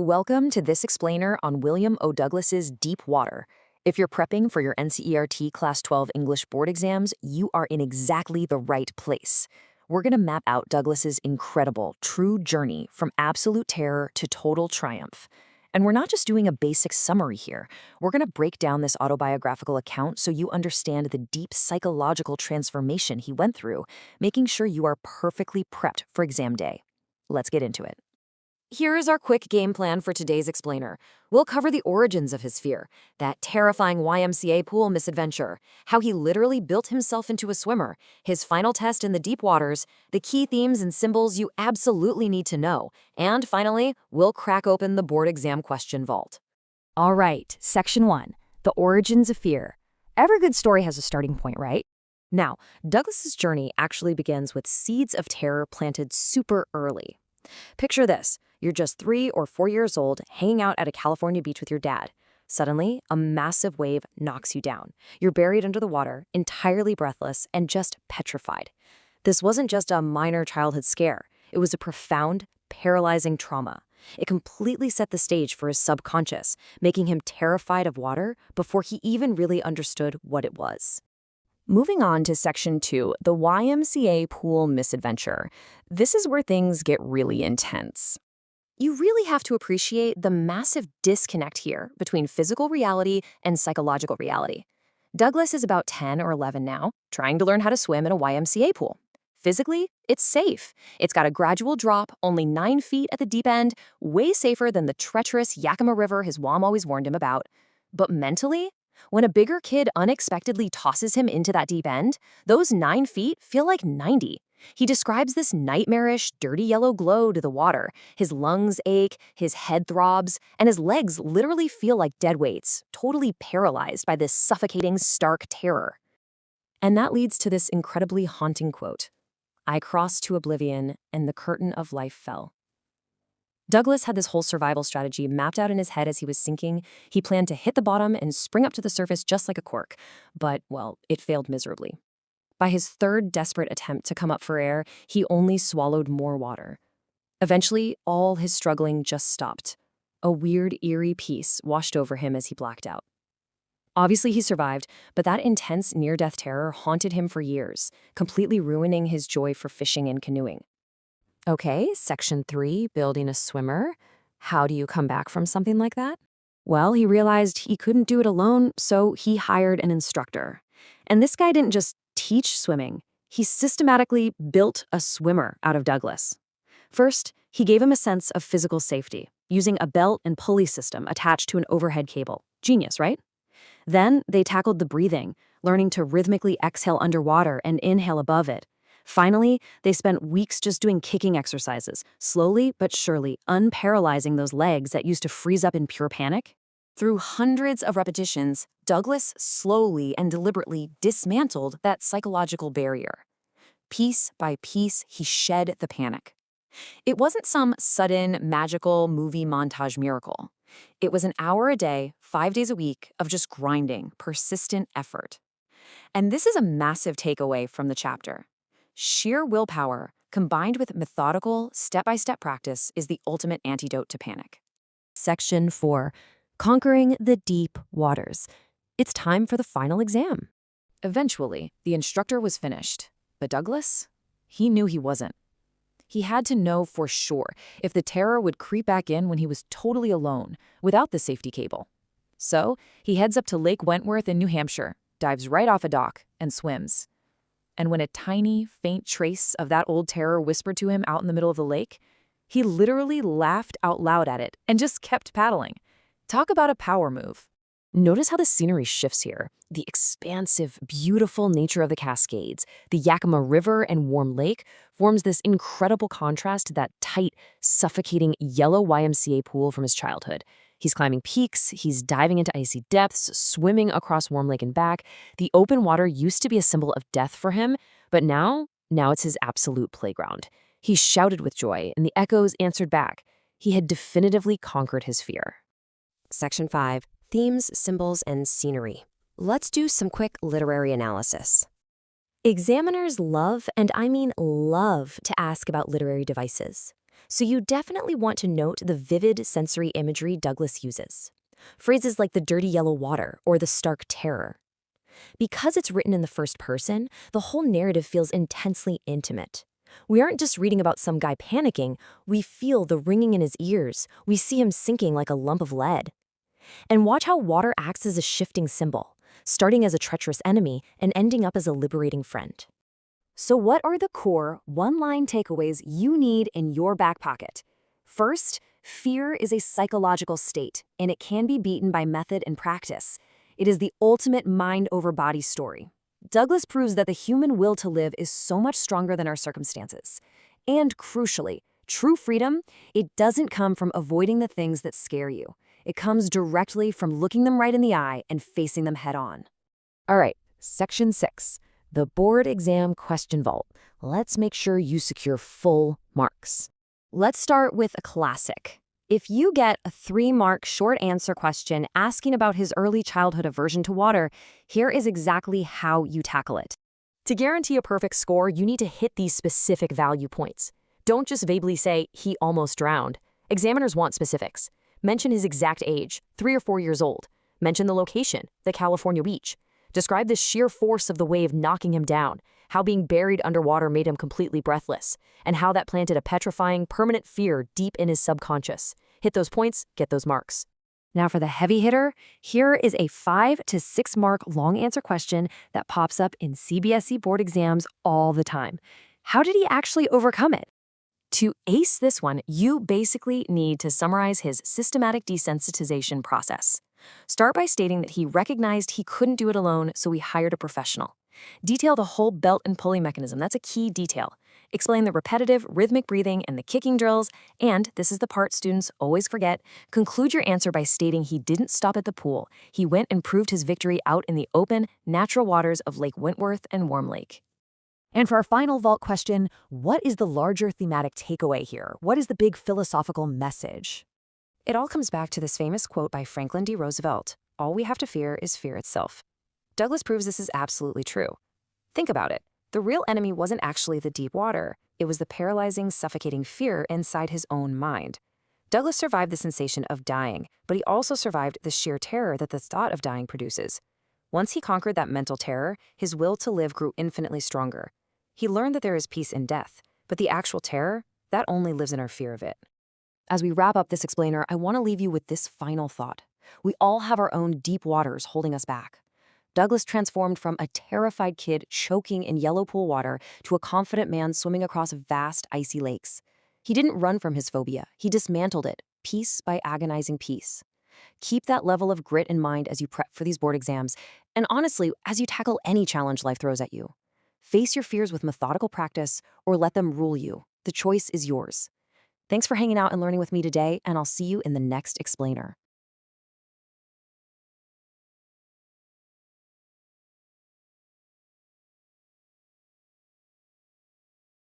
Welcome to this explainer on William O. Douglas's Deep Water. If you're prepping for your NCERT Class 12 English board exams, you are in exactly the right place. We're going to map out Douglas's incredible, true journey from absolute terror to total triumph. And we're not just doing a basic summary here. We're going to break down this autobiographical account so you understand the deep psychological transformation he went through, making sure you are perfectly prepped for exam day. Let's get into it. Here is our quick game plan for today's explainer. We'll cover the origins of his fear, that terrifying YMCA pool misadventure, how he literally built himself into a swimmer, his final test in the deep waters, the key themes and symbols you absolutely need to know, and finally, we'll crack open the board exam question vault. All right, Section 1, the origins of fear. Every good story has a starting point, right? Now, Douglas's journey actually begins with seeds of terror planted super early. Picture this. You're just 3 or 4 years old, hanging out at a California beach with your dad. Suddenly, a massive wave knocks you down. You're buried under the water, entirely breathless, and just petrified. This wasn't just a minor childhood scare. It was a profound, paralyzing trauma. It completely set the stage for his subconscious, making him terrified of water before he even really understood what it was. Moving on to Section 2, the YMCA pool misadventure. This is where things get really intense. You really have to appreciate the massive disconnect here between physical reality and psychological reality. Douglas is about 10 or 11 now, trying to learn how to swim in a YMCA pool. Physically, it's safe. It's got a gradual drop, only 9 feet at the deep end, way safer than the treacherous Yakima River his mom always warned him about. But mentally, when a bigger kid unexpectedly tosses him into that deep end, those 9 feet feel like 90. He describes this nightmarish, dirty yellow glow to the water. His lungs ache, his head throbs, and his legs literally feel like dead weights, totally paralyzed by this suffocating, stark terror. And that leads to this incredibly haunting quote, "I crossed to oblivion, and the curtain of life fell." Douglas had this whole survival strategy mapped out in his head as he was sinking. He planned to hit the bottom and spring up to the surface just like a cork. But, well, it failed miserably. By his third desperate attempt to come up for air, he only swallowed more water. Eventually, all his struggling just stopped. A weird, eerie peace washed over him as he blacked out. Obviously, he survived, but that intense near-death terror haunted him for years, completely ruining his joy for fishing and canoeing. Okay, Section 3, building a swimmer. How do you come back from something like that? Well, he realized he couldn't do it alone, so he hired an instructor. And this guy didn't just teach swimming. He systematically built a swimmer out of Douglas. First, he gave him a sense of physical safety, using a belt and pulley system attached to an overhead cable. Genius, right? Then they tackled the breathing, learning to rhythmically exhale underwater and inhale above it. Finally, they spent weeks just doing kicking exercises, slowly but surely unparalyzing those legs that used to freeze up in pure panic. Through hundreds of repetitions, Douglas slowly and deliberately dismantled that psychological barrier. Piece by piece, he shed the panic. It wasn't some sudden, magical movie montage miracle. It was an hour a day, 5 days a week of just grinding, persistent effort. And this is a massive takeaway from the chapter. Sheer willpower, combined with methodical, step-by-step practice, is the ultimate antidote to panic. Section 4. Conquering the deep waters. It's time for the final exam. Eventually, the instructor was finished, but Douglas, he knew he wasn't. He had to know for sure if the terror would creep back in when he was totally alone, without the safety cable. So, he heads up to Lake Wentworth in New Hampshire, dives right off a dock, and swims. And when a tiny, faint trace of that old terror whispered to him out in the middle of the lake, he literally laughed out loud at it and just kept paddling. Talk about a power move. Notice how the scenery shifts here. The expansive, beautiful nature of the Cascades, the Yakima River and warm lake forms this incredible contrast to that tight, suffocating yellow YMCA pool from his childhood. He's climbing peaks, he's diving into icy depths, swimming across warm lake and back. The open water used to be a symbol of death for him, but now it's his absolute playground. He shouted with joy, and the echoes answered back. He had definitively conquered his fear. Section 5. Themes, symbols, and scenery. Let's do some quick literary analysis. Examiners love, and I mean love, to ask about literary devices. So you definitely want to note the vivid sensory imagery Douglas uses. Phrases like the dirty yellow water or the stark terror. Because it's written in the first person, the whole narrative feels intensely intimate. We aren't just reading about some guy panicking, we feel the ringing in his ears, we see him sinking like a lump of lead. And watch how water acts as a shifting symbol, starting as a treacherous enemy and ending up as a liberating friend. So what are the core, one-line takeaways you need in your back pocket? First, fear is a psychological state, and it can be beaten by method and practice. It is the ultimate mind-over-body story. Douglas proves that the human will to live is so much stronger than our circumstances. And crucially, true freedom, it doesn't come from avoiding the things that scare you. It comes directly from looking them right in the eye and facing them head on. All right, Section 6. The board exam question vault. Let's make sure you secure full marks. Let's start with a classic. If you get a 3-mark short answer question asking about his early childhood aversion to water, here is exactly how you tackle it. To guarantee a perfect score, you need to hit these specific value points. Don't just vaguely say, "he almost drowned." Examiners want specifics. Mention his exact age, 3 or 4 years old. Mention the location, the California beach. Describe the sheer force of the wave knocking him down, how being buried underwater made him completely breathless, and how that planted a petrifying, permanent fear deep in his subconscious. Hit those points, get those marks. Now for the heavy hitter, here is a 5 to 6 mark long answer question that pops up in CBSE board exams all the time. How did he actually overcome it? To ace this one, you basically need to summarize his systematic desensitization process. Start by stating that he recognized he couldn't do it alone, so he hired a professional. Detail the whole belt and pulley mechanism. That's a key detail. Explain the repetitive, rhythmic breathing and the kicking drills. And, this is the part students always forget, conclude your answer by stating he didn't stop at the pool. He went and proved his victory out in the open, natural waters of Lake Wentworth and Warm Lake. And for our final vault question, what is the larger thematic takeaway here? What is the big philosophical message? It all comes back to this famous quote by Franklin D. Roosevelt, "All we have to fear is fear itself." Douglas proves this is absolutely true. Think about it. The real enemy wasn't actually the deep water. It was the paralyzing, suffocating fear inside his own mind. Douglas survived the sensation of dying, but he also survived the sheer terror that the thought of dying produces. Once he conquered that mental terror, his will to live grew infinitely stronger. He learned that there is peace in death, but the actual terror, that only lives in our fear of it. As we wrap up this explainer, I want to leave you with this final thought. We all have our own deep waters holding us back. Douglas transformed from a terrified kid choking in yellow pool water to a confident man swimming across vast, icy lakes. He didn't run from his phobia. He dismantled it, piece by agonizing piece. Keep that level of grit in mind as you prep for these board exams, and honestly, as you tackle any challenge life throws at you. Face your fears with methodical practice or let them rule you. The choice is yours. Thanks for hanging out and learning with me today, and I'll see you in the next explainer.